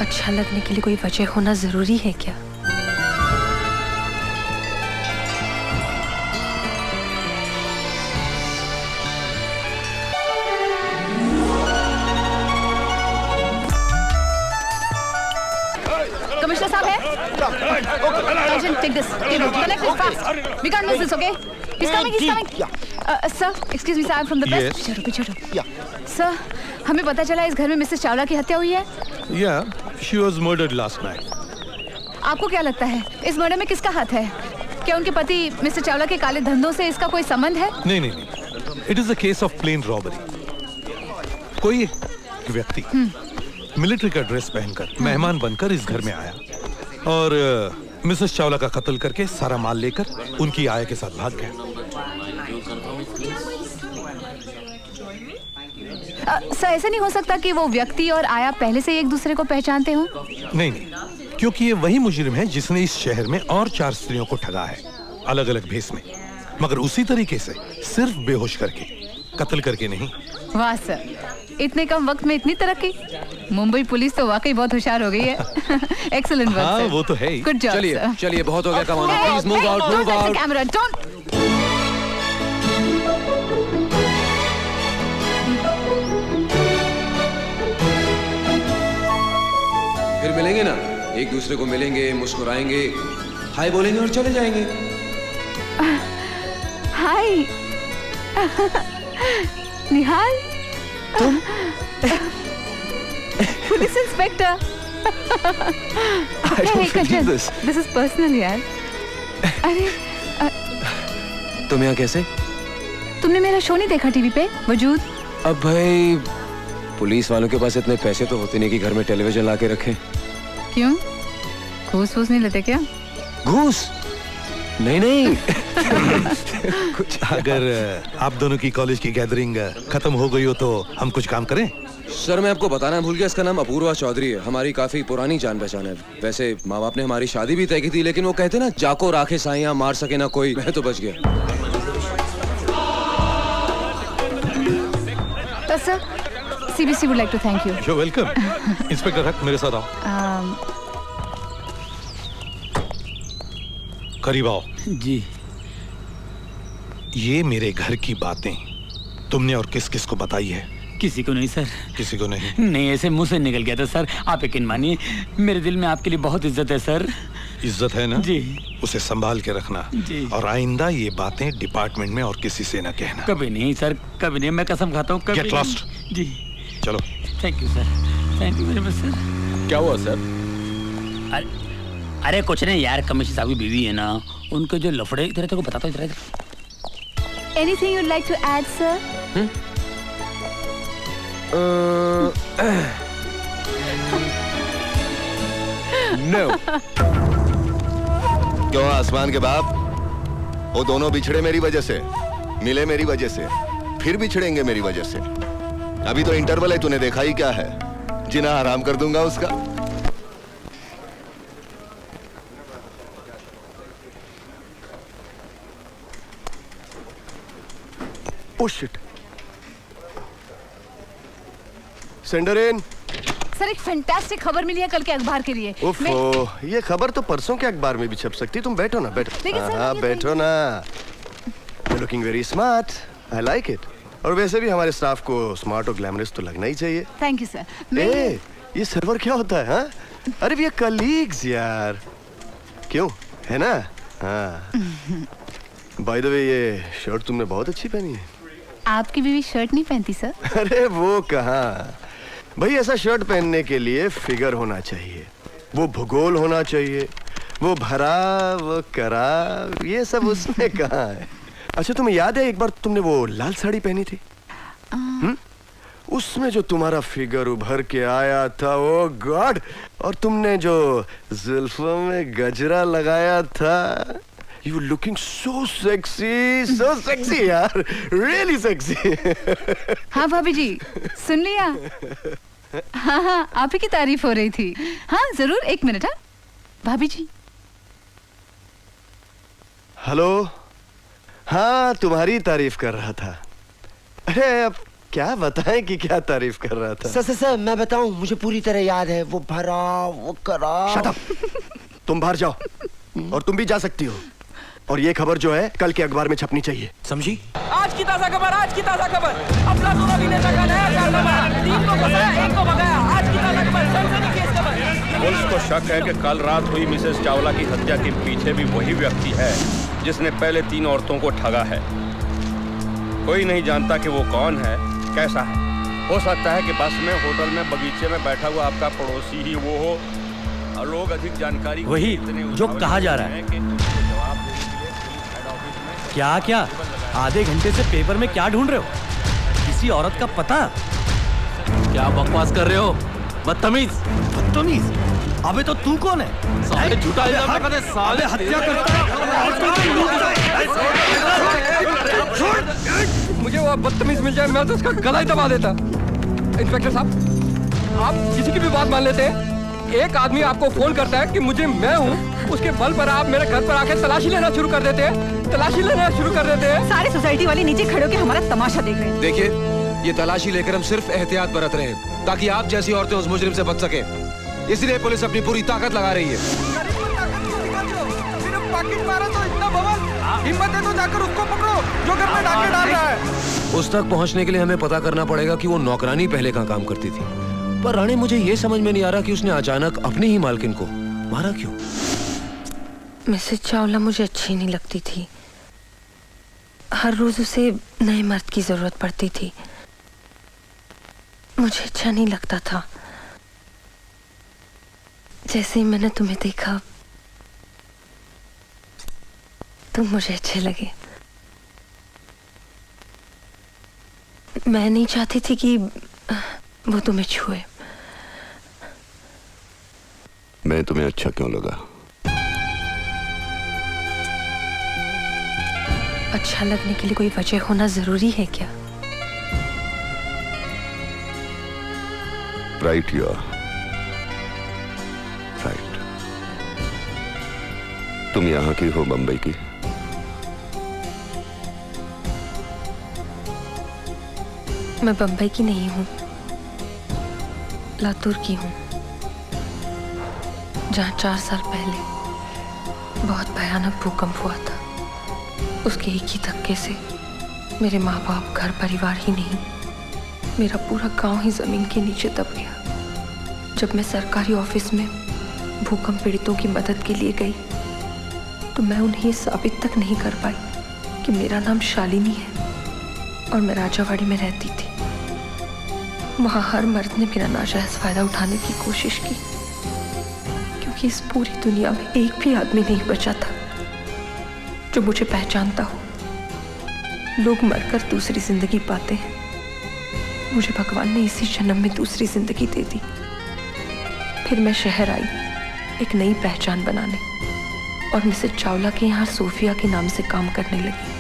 अच्छा लगने के लिए कोई वजह होना जरूरी है क्या? कमिश्नर साहब है? Urgent, take this. Connect it fast. We can't miss this, okay? He's coming, he's coming. Sir, excuse me, sir, I'm from the press. Yes. पीछे हटो. Sir, हमें पता चला इस घर में मिसेस चावला की हत्या हुई है. Yeah, she was murdered last night. आपको क्या लगता है इस मर्डर में किसका हाथ है? क्या उनके पति मिस्टर चावला के काले धंधों से इसका कोई संबंध है? नहीं. It is a case of plain robbery. कोई व्यक्ति मिलिट्री का ड्रेस पहनकर मेहमान बनकर इस घर में आया और मिसेस चावला का कत्ल करके सारा माल लेकर उनकी आया के साथ भाग गया। सर, ऐसा नहीं हो सकता कि वो व्यक्ति और आया पहले से एक दूसरे को पहचानते हों? नहीं, क्योंकि ये वही मुजरिम है जिसने इस शहर में और 4 स्त्रियों को ठगा है, अलग अलग भेस में, मगर उसी तरीके से सिर्फ बेहोश करके, कत्ल करके नहीं। वाह सर, इतने कम वक्त में इतनी तरक्की। मुंबई पुलिस तो वाकई बहुत होशियार हो गई है। Excellent work sir. वो तो है ही। Good job sir. चलिए बहुत हो गया कमाल। Please move out, move out. Camera don't. फिर मिलेंगे ना, एक दूसरे को मिलेंगे, मुस्कुराएंगे, हाय बोलेंगे और चले जाएंगे। हाय निहाल, तुम police inspector. I don't believe this. This is personal यार। अरे तुम यहाँ कैसे? तुमने मेरा शो नहीं देखा टीवी पे वजूद? अब भाई पुलिस वालों के पास इतने पैसे तो होते नहीं कि घर में टेलीविजन ला के रखें। क्यों, घूस वूस नहीं लेते क्या? घूस? नहीं। कुछ अगर आप दोनों की कॉलेज की गैदरिंग खत्म हो गई हो तो हम कुछ काम करें? सर मैं आपको बताना भूल गया, इसका नाम अपूर्वा चौधरी है, हमारी काफी पुरानी जान पहचान है। वैसे माँ बाप ने हमारी शादी भी तय की थी, लेकिन वो कहते ना जाको राखे साइयां मार सके ना कोई, मैं तो बच गया। Sir, CBC would like to thank you. You're welcome. Inspector हक मेरे साथ आओ। करीब आओ। जी। ये मेरे घर की बातें तुमने और किस किस को बताई है? किसी को नहीं सर। किसी को नहीं? नहीं, ऐसे मुंह से निकल गया था सर। आप यकीन मानिए, मेरे दिल में आपके लिए बहुत इज्जत है सर। इज्जत है ना? जी। उसे संभाल के रखना जी। और आइंदा ये बातें डिपार्टमेंट में और किसी से न कहना। कभी नहीं सर, कभी नहीं, मैं कसम खाता हूँ कभी Get lost. नहीं। जी। चलो। Thank you sir, thank you very much sir. क्या हुआ सर? अरे कुछ नहीं यार, कमिश्नर साहब की बीवी है ना, उनके जो लफड़े इधर तेरे को बताता हूँ इधर। Anything you'd like to add, sir? No. क्यों आसमान के बाप? वो दोनों बिछड़े मेरी वजह से, मिले मेरी वजह से, फिर बिछड़ेंगे मेरी वजह से। अभी तो इंटरवल है, तूने देखा ही क्या है? जिना आराम कर दूंगा उसका। Oh shit. सेंडर इन। सर, एक फैंटास्टिक खबर मिली है कल के अखबार के लिए। ओफो, ये खबर तो परसों के अखबार में भी छप सकती। तुम बैठो ना, बैठो। हाँ, बैठो ना। You're looking very smart. I like it. और वैसे भी हमारे स्टाफ को स्मार्ट और ग्लैमरस तो लगना ही चाहिए। Thank you sir. ये सर्वर क्या होता है? हाँ? अरे ये कलीग्स यार। क्यों, है ना? हाँ। बाय द वे, ये शर्ट तुमने बहुत अच्छी पहनी है। आपकी बीवी शर्ट नहीं पहनती सर? अरे वो कहाँ भाई, ऐसा शर्ट पहनने के लिए फिगर होना चाहिए, वो भूगोल होना चाहिए, वो भरा वो करा, ये सब उसमें कहाँ है? अच्छा तुम्हें याद है एक बार तुमने वो लाल साड़ी पहनी थी? उसमें जो तुम्हारा फिगर उभर के आया था, ओ गॉड। और तुमने जो जुल्फों में गजरा लगाया था, You looking so sexy यार, really sexy। हाँ भाभी जी, सुन लिया? हाँ, आप ही की तारीफ हो रही थी। हाँ जरूर, एक मिनट। हाँ भाभी जी। हेलो। हाँ, तुम्हारी तारीफ कर रहा था। अरे अब क्या बताएं कि क्या तारीफ कर रहा था। सर मैं बताऊं, मुझे पूरी तरह याद है। वो भरा, वो करा। Shut up. तुम बाहर जाओ और तुम भी जा सकती हो। और ये खबर जो है कल के अखबार में छपनी चाहिए, समझी? आज की ताजा खबर, आज की ताजा खबर। अपना दोनों अभिनेता का नया कारनामा, 3 को फंसाया, 1 को भगाया। आज की ताजा खबर, सनसनीखेज खबर। पुलिस को शक है कि कल रात हुई मिसेस चावला की हत्या के पीछे भी वही व्यक्ति है जिसने पहले 3 औरतों को ठगा है। कोई नहीं जानता कि वो कौन है, कैसा है। हो सकता है कि बस में, होटल में, बगीचे में बैठा हुआ आपका पड़ोसी ही वो हो। और लोग अधिक जानकारी वही जो कहा जा रहा है। क्या आधे घंटे से पेपर में क्या ढूंढ रहे हो? किसी औरत का पता? क्या बकवास कर रहे हो? बदतमीज। अबे तो तू कौन है? साले झूठा इल्जाम लगाते हैं, साले हत्या करता है। मुझे वो बदतमीज मिल जाए, मैं तो उसका गला ही दबा देता। इंस्पेक्टर साहब, आप किसी की भी बात मान लेते हैं। एक आदमी आपको फोन करता है कि मैं हूँ, उसके बल पर आप मेरे घर पर आके तलाशी लेना शुरू कर देते हैं। सारी सोसाइटी वाले नीचे खड़े होकर हमारा तमाशा देख रहे हैं। देखिए, ये तलाशी लेकर हम सिर्फ एहतियात बरत रहे हैं ताकि आप जैसी औरतें उस मुजरिम से बच सके। इसलिए पुलिस अपनी पूरी ताकत लगा रही है। हिम्मत है तो जाकर उसको पकड़ो जो घर में डाके डाल रहा है। उस तक पहुंचने के लिए हमें पता करना पड़ेगा कि वो नौकरानी पहले कहाँ काम करती थी। पर रानी, मुझे ये समझ में नहीं आ रहा कि उसने अचानक अपनी ही मालकिन को मारा क्यों? मिसेस चावला मुझे अच्छी नहीं लगती थी। हर रोज उसे नए मर्द की जरूरत पड़ती थी। मुझे अच्छा नहीं लगता था। जैसे ही मैंने तुम्हें देखा, तुम मुझे अच्छे लगे। मैं नहीं चाहती थी कि वो तुम्हें छुए। मैं तुम्हें अच्छा क्यों लगा? अच्छा लगने के लिए कोई वजह होना जरूरी है क्या? Right, you are right. तुम यहाँ की हो, बंबई की? मैं बंबई की नहीं हूँ, लातूर की हूँ, जहाँ 4 साल पहले बहुत भयानक भूकंप हुआ था। उसके एक ही धक्के से मेरे माँ बाप, घर परिवार ही नहीं, मेरा पूरा गांव ही जमीन के नीचे दब गया। जब मैं सरकारी ऑफिस में भूकंप पीड़ितों की मदद के लिए गई तो मैं उन्हें ये साबित तक नहीं कर पाई कि मेरा नाम शालिनी है और मैं राजावाड़ी में रहती थी। वहां हर मर्द ने मेरा नाजायज फायदा उठाने की कोशिश की, क्योंकि इस पूरी दुनिया में एक भी आदमी नहीं बचा था जो मुझे पहचानता हो। लोग मरकर दूसरी जिंदगी पाते हैं, मुझे भगवान ने इसी जन्म में दूसरी जिंदगी दे दी। फिर मैं शहर आई एक नई पहचान बनाने और मिसेस चावला के यहाँ सोफिया के नाम से काम करने लगी।